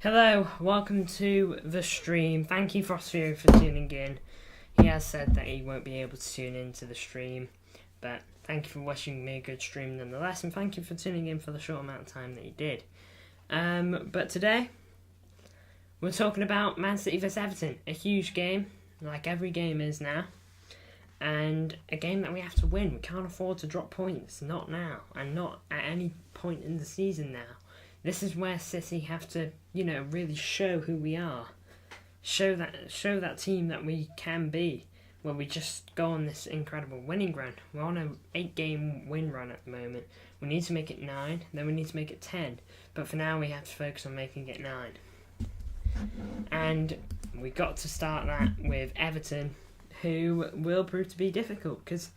Hello, welcome to the stream. Thank you, Frostio, for tuning in. He has said that he won't be able to tune into the stream, but thank you for wishing me a good stream nonetheless, and thank you for tuning in for the short amount of time that you did. But today, we're talking about Man City vs Everton, a huge game, like every game is now, and a game that we have to win. We can't afford to drop points, not now, and not at any point in the season now. This is where City have to, really show who we are. Show that team that we can be, where we just go on this incredible winning run. We're on an 8-game win run at the moment. We need to make it 9, then we need to make it 10. But for now, we have to focus on making it 9. And we got to start that with Everton, who will prove to be difficult, because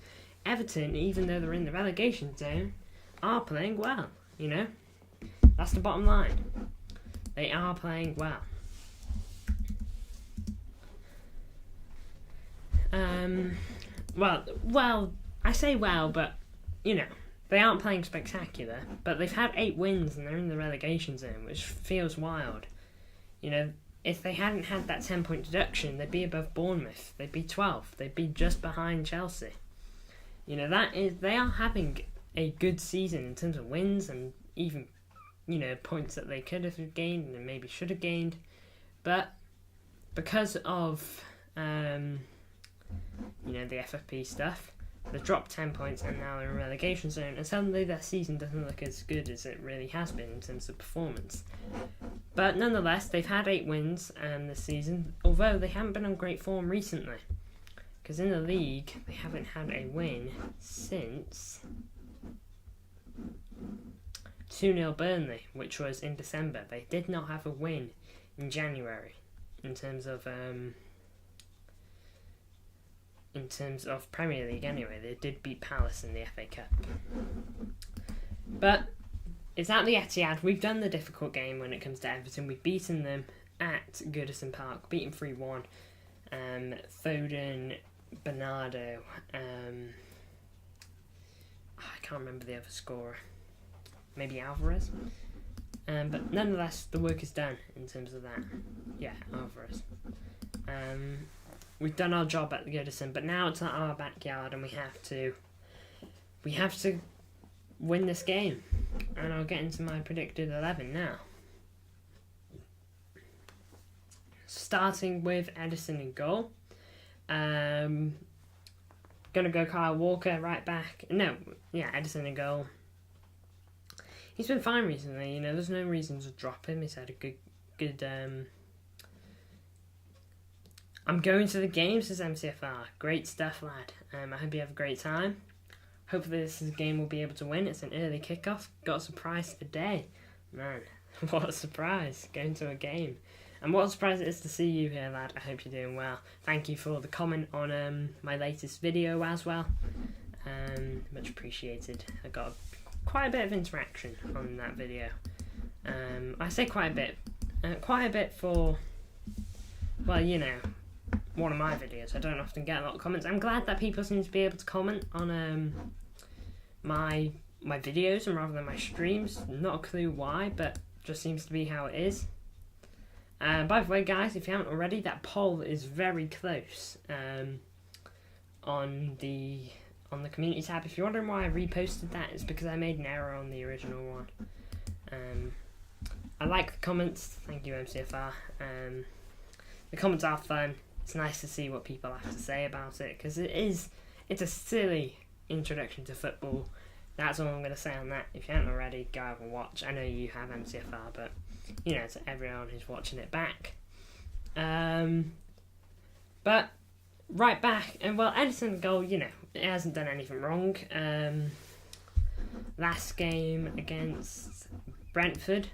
Everton, even though they're in the relegation zone, are playing well, That's the bottom line. They are playing well. Well, I say well, but, they aren't playing spectacular, but they've had 8 wins and they're in the relegation zone, which feels wild. If they hadn't had that 10-point deduction, they'd be above Bournemouth. They'd be 12th. They'd be just behind Chelsea. They are having a good season in terms of wins and even points that they could have gained and maybe should have gained. But because of, the FFP stuff, they've dropped 10 points and now they're in relegation zone, and suddenly their season doesn't look as good as it really has been in terms of performance. But nonetheless, they've had 8 wins this season, although they haven't been on great form recently. Because in the league, they haven't had a win since 2-0 Burnley, which was in December. They did not have a win in January in terms of Premier League anyway. They did beat Palace in the FA Cup. But it's at the Etihad. We've done the difficult game when it comes to Everton. We've beaten them at Goodison Park, beaten 3-1. Foden, Bernardo, I can't remember the other scorer. Maybe Alvarez. But nonetheless, the work is done in terms of that. Yeah, Alvarez. We've done our job at the Goodison, but now it's at our backyard and we have to win this game. And I'll get into my predicted 11 now. Starting with Edison in goal. Gonna go Kyle Walker right back. Edison in goal. He's been fine recently, there's no reason to drop him. He's had a good I'm going to the game, says MCFR. Great stuff, lad. I hope you have a great time. Hopefully this is a game we'll be able to win. It's an early kickoff. Got a surprise today. Man, what a surprise. Going to a game. And what a surprise it is to see you here, lad. I hope you're doing well. Thank you for the comment on my latest video as well. Much appreciated. I got quite a bit of interaction on that video. I say quite a bit for, one of my videos. I don't often get a lot of comments. I'm glad that people seem to be able to comment on my videos and rather than my streams. Not a clue why, but just seems to be how it is. By the way, guys, if you haven't already, that poll is very close on the community tab. If you're wondering why I reposted that, it's because I made an error on the original one. I like the comments. Thank you, MCFR. The comments are fun. It's nice to see what people have to say about it, because it's a silly introduction to football. That's all I'm going to say on that. If you haven't already, go have a watch. I know you have MCFR, but to everyone who's watching it back. But right back, and Edison goal, it hasn't done anything wrong. Last game against Brentford,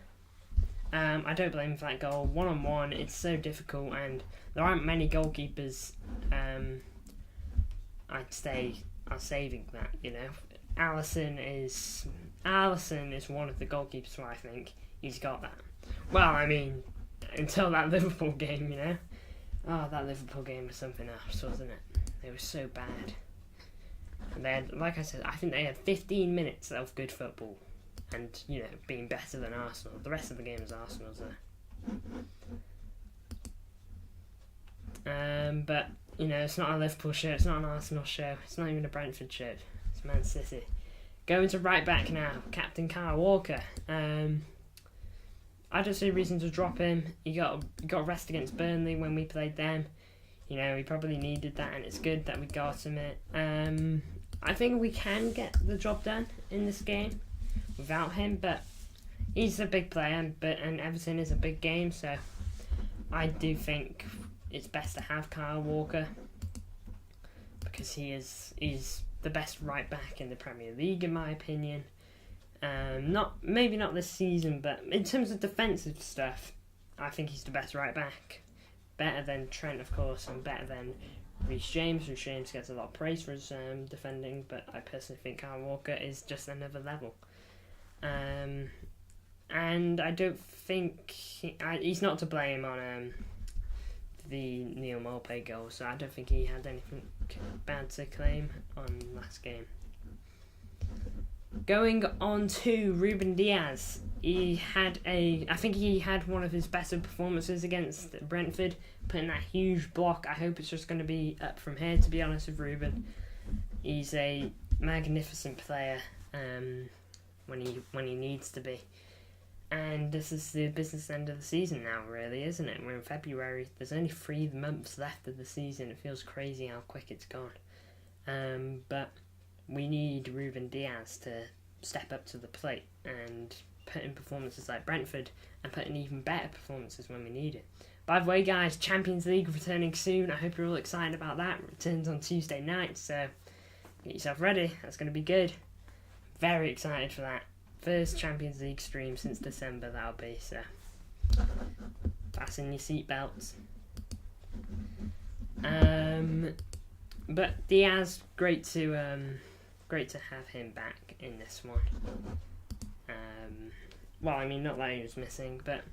I don't blame him for that goal. 1-on-1, it's so difficult, and there aren't many goalkeepers I'd say are saving that, Alisson is one of the goalkeepers where I think he's got that. Well, until that Liverpool game, Oh, that Liverpool game was something else, wasn't it? It was so bad. And they had, like I said, I think they had 15 minutes of good football. And, being better than Arsenal. The rest of the game was Arsenal's. But, you know, it's not a Liverpool show, it's not an Arsenal show, it's not even a Brentford show, it's Man City. Going to right back now, Captain Kyle Walker. I don't see a reason to drop him. He got a rest against Burnley when we played them. You know, he probably needed that, and it's good that we got him it. I think we can get the job done in this game without him, but he's a big player, and Everton is a big game, so I do think it's best to have Kyle Walker because he's the best right back in the Premier League, in my opinion. Maybe not this season, but in terms of defensive stuff, I think he's the best right back. Better than Trent, of course, and better than Reece James. Reece James gets a lot of praise for his defending, but I personally think Kyle Walker is just another level. And I don't think he's not to blame on the Neil Maupay goal, so I don't think he had anything bad to claim on last game. Going on to Ruben Diaz, I think he had one of his better performances against Brentford, putting that huge block. I hope it's just going to be up from here, to be honest with Ruben. He's a magnificent player when he needs to be. And this is the business end of the season now, really, isn't it? We're in February. There's only 3 months left of the season. It feels crazy how quick it's gone. But we need Ruben Diaz to step up to the plate and put in performances like Brentford and put in even better performances when we need it. By the way, guys, Champions League returning soon. I hope you're all excited about that. It returns on Tuesday night, so get yourself ready. That's going to be good. Very excited for that. First Champions League stream since December, that'll be, so fasten your seatbelts. But Diaz, great to have him back in this one. Well, I mean, not that he was missing, but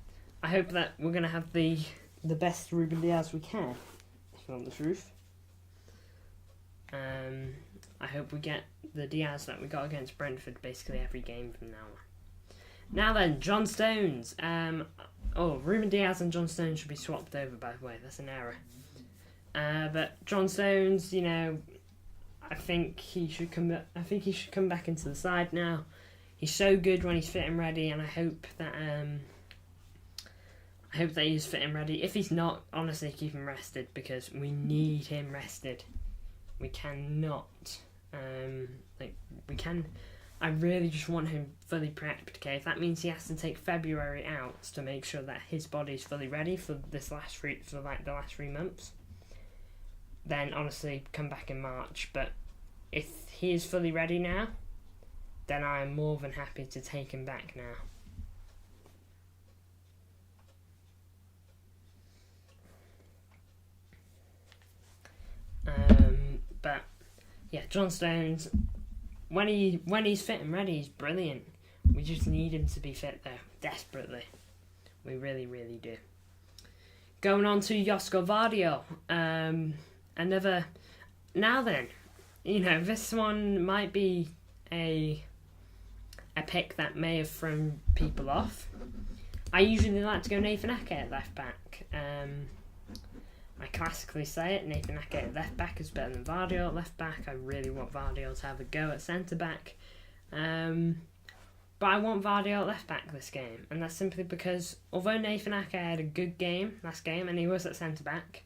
I hope that we're going to have the best Ruben Diaz we can, if you want the truth. I hope we get the Diaz that we got against Brentford basically every game from now on. Now then, John Stones. Ruben Diaz and John Stones should be swapped over, by the way. That's an error. But John Stones, you know, I think he should come back into the side now. He's so good when he's fit and ready, and I hope that he's fit and ready. If he's not, honestly, keep him rested because we need him rested. We cannot. I really just want him fully prepped. Okay, if that means he has to take February out to make sure that his body's fully ready for the last 3 months, then honestly come back in March. But if he is fully ready now, then I am more than happy to take him back now. But yeah, John Stones, when he's fit and ready, he's brilliant. We just need him to be fit though, desperately. We really, really do. Going on to Josko Vardio, another. Now then, you know, this one might be a pick that may have thrown people off. I usually like to go Nathan Ake at left back. I classically say it, Nathan Ake at left back is better than Vardio at left back. I really want Vardio to have a go at centre back. But I want Vardio at left back this game, and that's simply because although Nathan Ake had a good game last game and he was at centre back,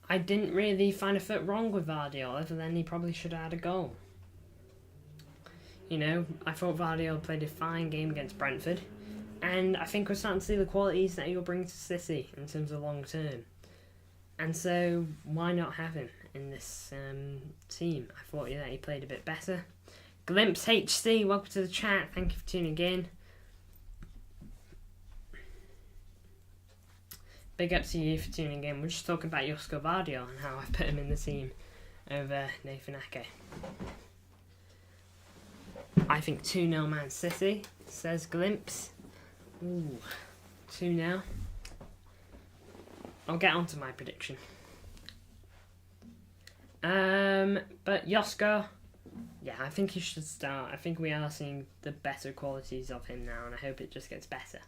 I didn't really find a foot wrong with Vardio other than he probably should have had a goal. You know, I thought Vardio played a fine game against Brentford, and I think we're starting to see the qualities that he'll bring to City in terms of long term. And so, why not have him in this team? I thought that he played a bit better. Glimpse HC, welcome to the chat. Thank you for tuning in. Big up to you for tuning in. We're just talking about Josko Vardio and how I put him in the team over Nathan Ake. I think 2-0 Man City, says Glimpse. Ooh, 2-0. I'll get on to my prediction. But Josko, yeah, I think he should start. I think we are seeing the better qualities of him now, and I hope it just gets better.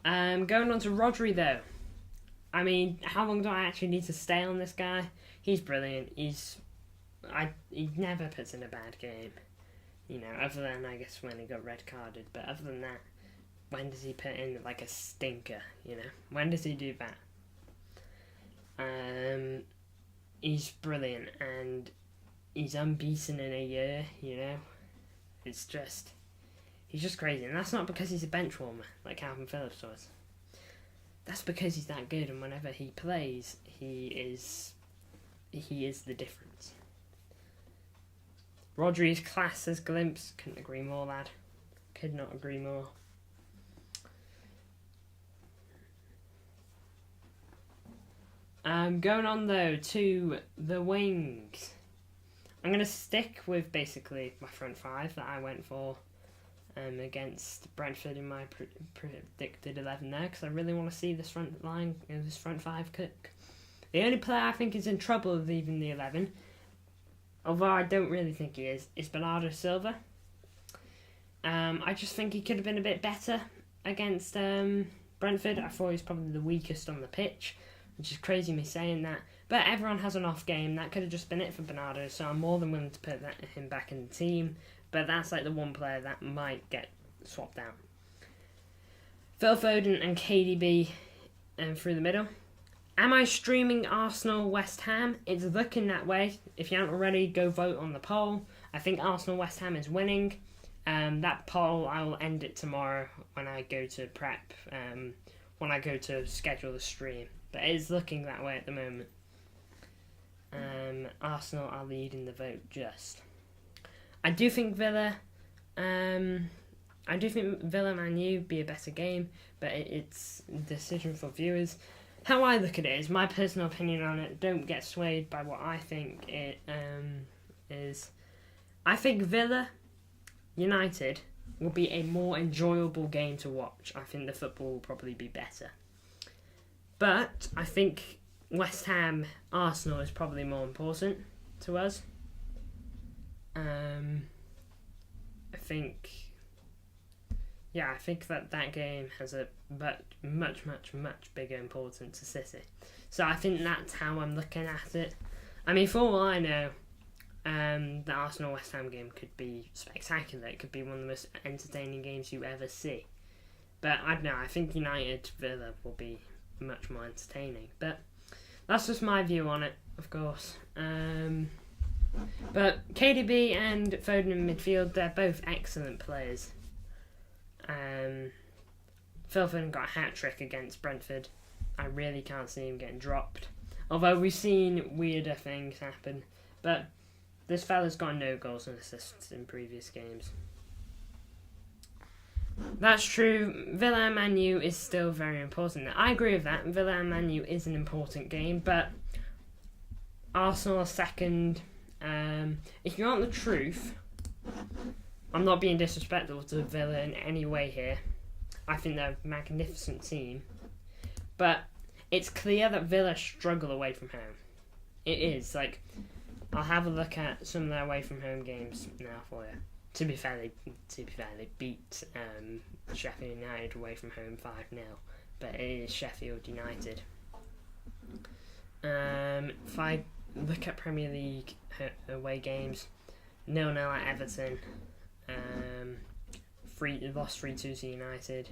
Going on to Rodri, though. I mean, how long do I actually need to stay on this guy? He's brilliant. He never puts in a bad game. You know, other than, I guess, when he got red carded. But other than that, when does he put in, like, a stinker, you know? When does he do that? He's brilliant, and he's unbeaten in a year, you know? It's just... He's just crazy, and that's not because he's a bench warmer, like Calvin Phillips was. That's because he's that good, and whenever he plays, he is the difference. Rodri's class as glimpse, couldn't agree more, lad. Could not agree more. Going on, though, to the wings. I'm going to stick with, basically, my front five that I went for against Brentford in my predicted 11 there, because I really want to see this front line, this front five cook. The only player I think is in trouble with even the 11, although I don't really think he is Bernardo Silva. I just think he could have been a bit better against Brentford. I thought he was probably the weakest on the pitch, which is crazy me saying that. But everyone has an off game. That could have just been it for Bernardo, so I'm more than willing to put him back in the team. But that's like the one player that might get swapped out. Phil Foden and KDB through the middle. Am I streaming Arsenal West Ham? It's looking that way. If you haven't already, go vote on the poll. I think Arsenal West Ham is winning. That poll, I will end it tomorrow when I go to prep, when I go to schedule the stream. But it is looking that way at the moment. Arsenal are leading the vote just. I do think Villa Man U be a better game, but it's a decision for viewers. How I look at it is my personal opinion on it. Don't get swayed by what I think it is. I think Villa United will be a more enjoyable game to watch. I think the football will probably be better. But I think West Ham Arsenal is probably more important to us. I think that game has a much bigger importance to City. So I think that's how I'm looking at it. I mean, for all I know, the Arsenal West Ham game could be spectacular. It could be one of the most entertaining games you ever see. But I don't know. I think United Villa will be much more entertaining. But that's just my view on it, of course. But KDB and Foden in midfield, they're both excellent players. Phil Foden got a hat-trick against Brentford. I really can't see him getting dropped. Although we've seen weirder things happen. But this fella's got no goals and assists in previous games. That's true. Villa and Man U is still very important. I agree with that. Villa and Man U is an important game, but Arsenal are second. If you want the truth, I'm not being disrespectful to Villa in any way here. I think they're a magnificent team. But it's clear that Villa struggle away from home. It is. Like, I'll have a look at some of their away from home games now for you. To be fair, they beat Sheffield United away from home 5-0. But it is Sheffield United. If I look at Premier League away games, 0-0 at Everton. Lost 3-2 to United.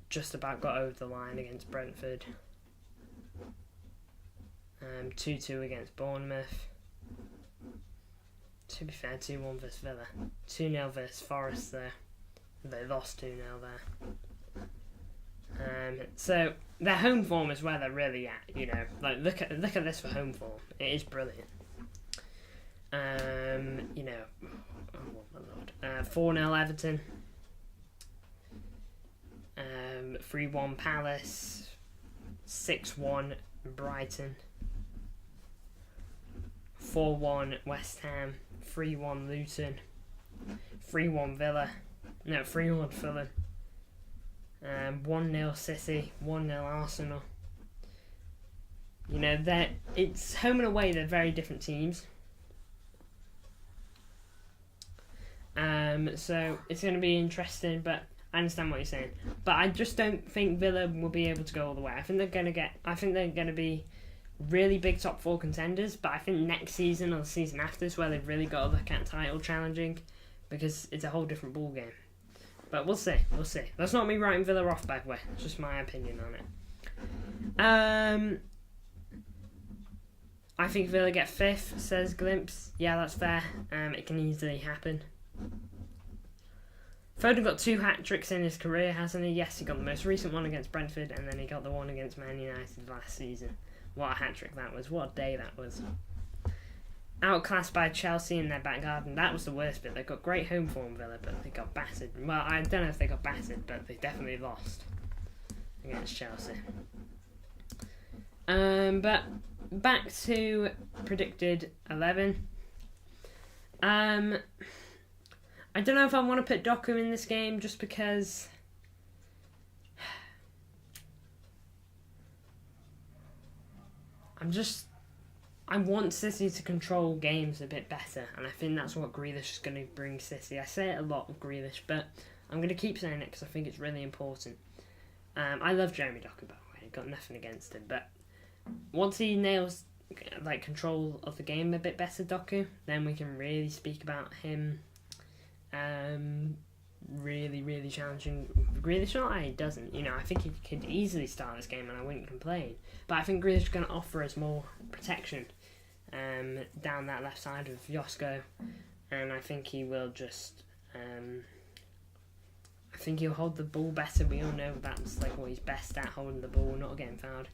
Just about got over the line against Brentford. 2-2 against Bournemouth. To be fair, 2-1 versus Villa. 2-0 versus Forest there. They lost 2-0 there. So their home form is where they're really at, you know. Like look at this for home form. It is brilliant. You know, oh my lord. 4-0 Everton. 3-1 Palace. 6-1 Brighton. 4-1 West Ham. 3-1 Luton. 3-1 Villa. No, 3-1 Fulham. 1-0 City. 1-0 Arsenal. You know, it's home and away. They're very different teams. So it's going to be interesting, but I understand what you're saying. But I just don't think Villa will be able to go all the way. I think they're going to be really big top 4 contenders, but I think next season or the season after is where they've really got to look at title challenging, because it's a whole different ball game. But we'll see. That's not me writing Villa off, by the way. It's just my opinion on it. I think Villa get 5th, says Glimpse. Yeah, that's fair. It can easily happen. Foden got 2 hat-tricks in his career, hasn't he? Yes, he got the most recent one against Brentford, and then he got the one against Man United last season. What a hat-trick that was. What a day that was. Outclassed by Chelsea in their back garden. That was the worst bit. They got great home form, Villa, but they got battered. Well, I don't know if they got battered, but they definitely lost against Chelsea. But back to predicted 11. I don't know if I want to put Doku in this game just because I want City to control games a bit better, and I think that's what Grealish is going to bring City. I say it a lot with Grealish, but I'm going to keep saying it because I think it's really important. I love Jeremy Doku, by the way. I've got nothing against him, but once he nails control of the game a bit better, Doku, then we can really speak about him really challenging Grealish. Not that he doesn't, I think he could easily start this game and I wouldn't complain, but I think Grealish is going to offer us more protection down that left side of Josko, and I think he will just I think he'll hold the ball better. We all know that's what he's best at, holding the ball, not getting fouled.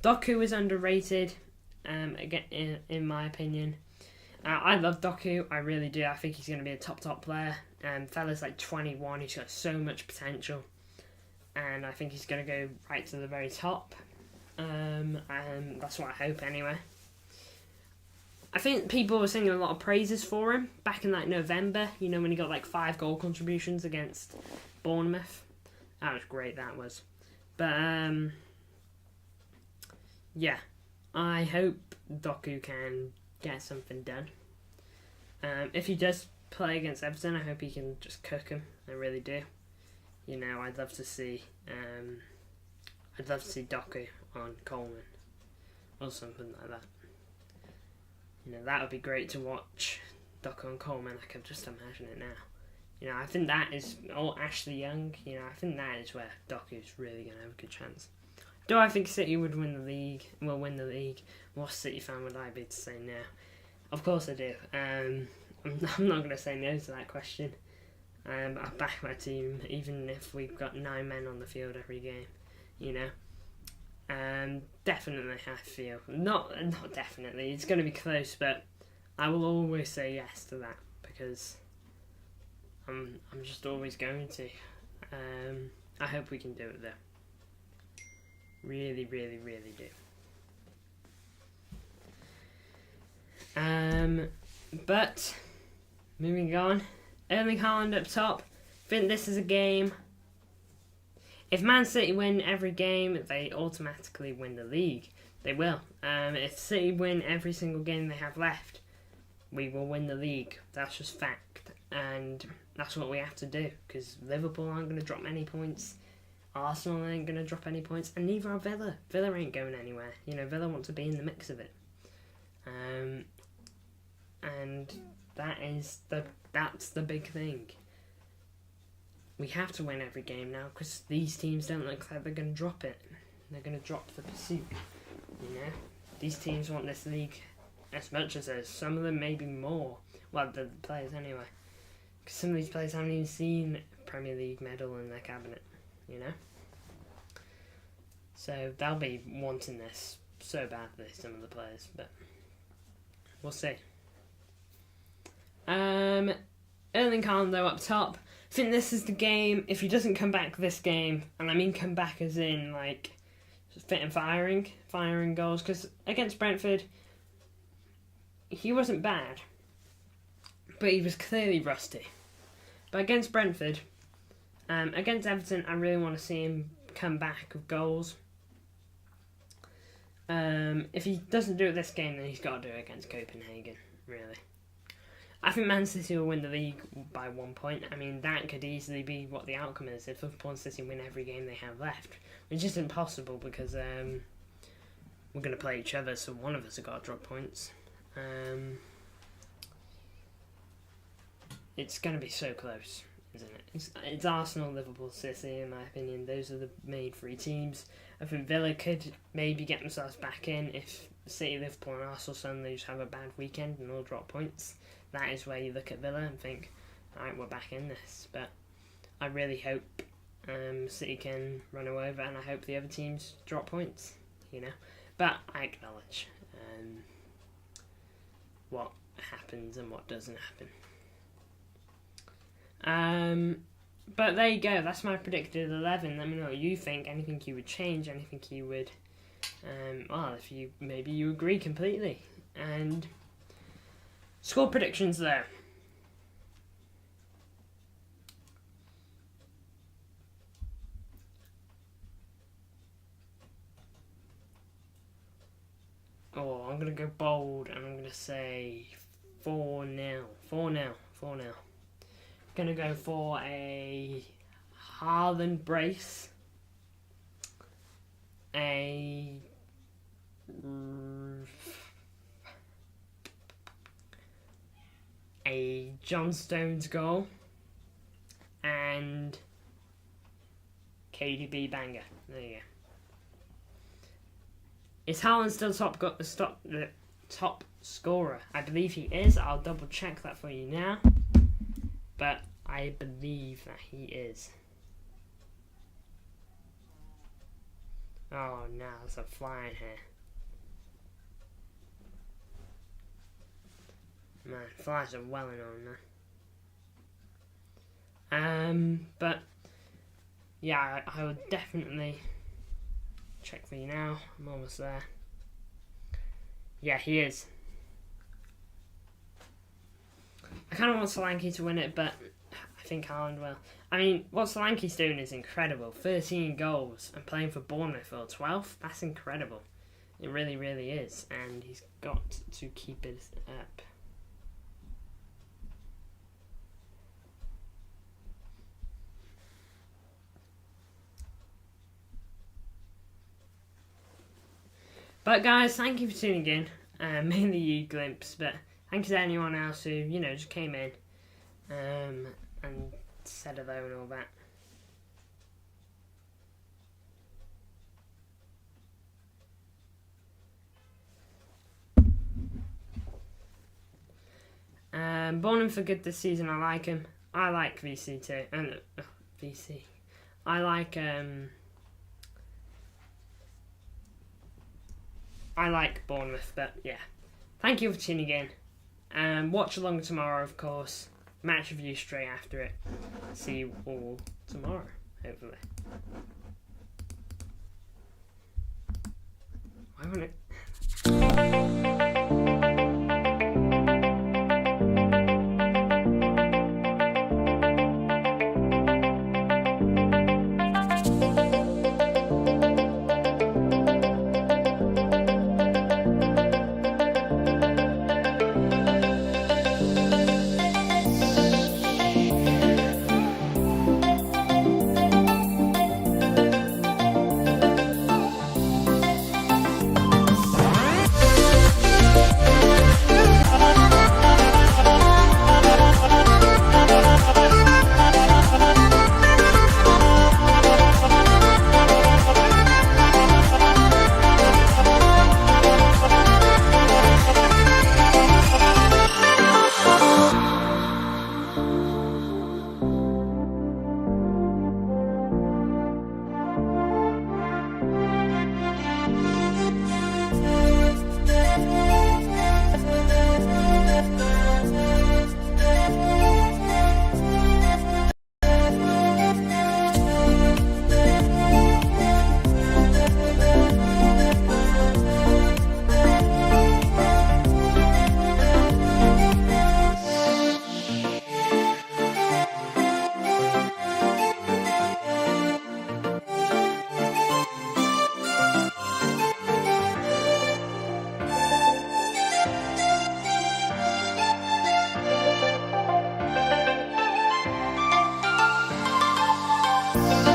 Doku is underrated, again, in my opinion. I love Doku, I really do. I think he's going to be a top player. Fella's 21, he's got so much potential, and I think he's going to go right to the very top. And that's what I hope anyway. I think people were singing a lot of praises for him back in November, when he got 5 goal contributions against Bournemouth. That was great, that was. But yeah, I hope Doku can get something done. If he does play against Everton, I hope he can just cook him. I really do. I'd love to see Doku on Coleman or something like that. That would be great to watch. Doku and Coleman, I can just imagine it now. I think that is, Ashley Young, I think that is where Doku's really going to have a good chance. Do I think City would win the league? Will win the league? What City fan would I be to say no? Of course I do. I'm not going to say no to that question. I back my team, even if we've got 9 men on the field every game. Definitely, I feel not definitely. It's going to be close, but I will always say yes to that because I'm just always going to. I hope we can do it though. Really do. But moving on, Erling Haaland up top. I think this is a game. If Man City win every game, they automatically win the league. They will. If City win every single game they have left, we will win the league. That's just fact, and that's what we have to do because Liverpool aren't going to drop any points. Arsenal ain't going to drop any points, and neither are Villa. Villa ain't going anywhere. Villa want to be in the mix of it. And that's the big thing. We have to win every game now because these teams don't look like they're going to drop it. They're going to drop the pursuit. These teams want this league as much as us. Some of them maybe more. Well, the players anyway. Because some of these players haven't even seen a Premier League medal in their cabinet. So they'll be wanting this so badly, some of the players, but we'll see. Erling Haaland though up top. I think this is the game. If he doesn't come back this game, and I mean come back as in fit and firing goals, because against Brentford he wasn't bad, but he was clearly rusty. But against Brentford, against Everton, I really want to see him come back with goals. If he doesn't do it this game, then he's got to do it against Copenhagen, really. I think Man City will win the league by 1 point. I mean, that could easily be what the outcome is if Liverpool and City win every game they have left, which is impossible because we're going to play each other, so one of us has got to drop points. It's going to be so close, isn't it? It's Arsenal, Liverpool, City, in my opinion. Those are the main three teams. I think Villa could maybe get themselves back in if City, Liverpool and Arsenal suddenly just have a bad weekend and all drop points. That is where you look at Villa and think, alright, we're back in this. But I really hope City can run away over, and I hope the other teams drop points, But I acknowledge what happens and what doesn't happen. But there you go, that's my predicted 11. Let me know what you think, anything you would change, anything you would, if you agree completely. And score predictions there. Oh, I'm going to go bold and I'm going to say 4-0. 4-0. 4-0. Going to go for a Haaland brace. A John Stones goal. And KDB banger. There you go. Is Haaland still the top scorer? I believe he is. I'll double check that for you now. But I believe that he is. Oh no, there's a fly in here. Man, flies are welling on now. But yeah, I would definitely check for you now. I'm almost there. Yeah, he is. I kind of want Solanke to win it, but I think Haaland will. I mean, what Solanke's doing is incredible. 13 goals and playing for Bournemouth for 12th. That's incredible. It really, really is. And he's got to keep it up. But guys, thank you for tuning in. Mainly you, Glimpse, but thank you to anyone else who, just came in and said hello and all that. Bournemouth are good this season. I like him. I like VC too. VC. I like Bournemouth, but yeah. Thank you for tuning in. Watch along tomorrow, of course. Match review straight after it. See you all tomorrow, hopefully. Why won't it? Bye.